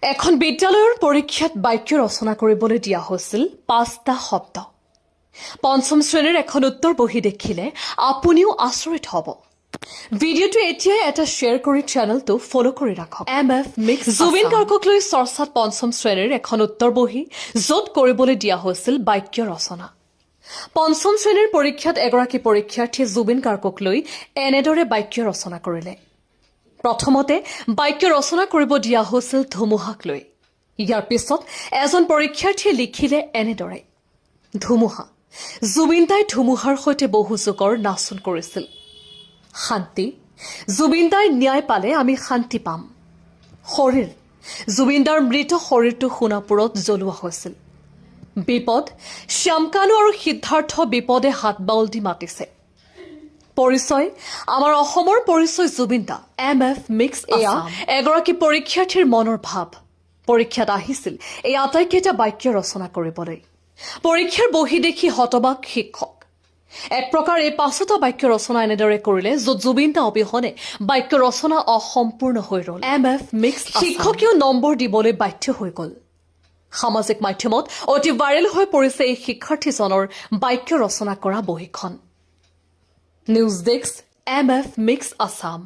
এখন বিদ্যালয়ৰ পৰীক্ষাত বাক্য ৰচনা কৰিবলৈ দিয়া হৈছিল 5টা শব্দ। পঞ্চম শ্ৰেণীৰ এখন উত্তৰ বহি দেখিলে আপুনিও আচৰিত হ'ব। ভিডিঅ'টো এতিয়াই এটা শ্বেয়াৰ কৰি চেনেলটো ফলো কৰি ৰাখক। MF মিক্স জুবিন গাৰ্গক লৈ চৰ্চাত পঞ্চম শ্ৰেণীৰ এখন উত্তৰ বহি য'ত কৰিবলৈ দিয়া হৈছিল বাক্য ৰচনা। পঞ্চম শ্ৰেণীৰ পৰীক্ষাত এগৰাকী পৰীক্ষাৰ্থীয়ে জুবিন গাৰ্গক লৈ এনেদৰে বাক্য ৰচনা কৰিলে। প্ৰথমতে বাক্য ৰচনা কৰিব দিয়া হৈছিল ধুমুহাক লৈ। ইয়াৰ পিছত এজন পৰীক্ষাৰ্থীয়ে লিখিলে এনেদৰে, ধুমুহা। জুবিন দাই ধুমুহাৰ সৈতে বহু যুগৰ নাচোন কৰিছিল। শান্তি। জুবিন দাই ন্যায় পালে আমি শান্তি পাম। শৰীৰ। জুবিন দাৰ মৃত শৰীৰটো সোণাপুৰত জ্বলোৱা হৈছিল। বিপদ। শ্যামকানু আৰু সিদ্ধাৰ্থ বিপদে হাত বাউল দি মাতিছে। পৰিচয়। আমাৰ অসমৰ পৰিচয় জুবিন দা। MF মিক্স এয়া এগৰাকী পৰীক্ষাৰ্থীৰ মনৰ ভাৱ। পৰীক্ষাত আহিছিল এই আটাইকেইটা বাক্য ৰচনা কৰিবলৈ। পৰীক্ষাৰ বহি দেখি হতবাক শিক্ষক। এক প্ৰকাৰ এই 5টা বাক্য ৰচনা এনেদৰে কৰিলে য'ত জুবিন দা অবিহনে বাক্য ৰচনা অসম্পূৰ্ণ হৈ ৰ'ল। MF মিক্স শিক্ষকেও নম্বৰ দিবলৈ বাধ্য হৈ গ'ল। সামাজিক মাধ্যমত অতি ভাইৰেল হৈ পৰিছে এই শিক্ষাৰ্থীজনৰ বাক্য ৰচনা কৰা বহীখন। News desk MF mix Assam.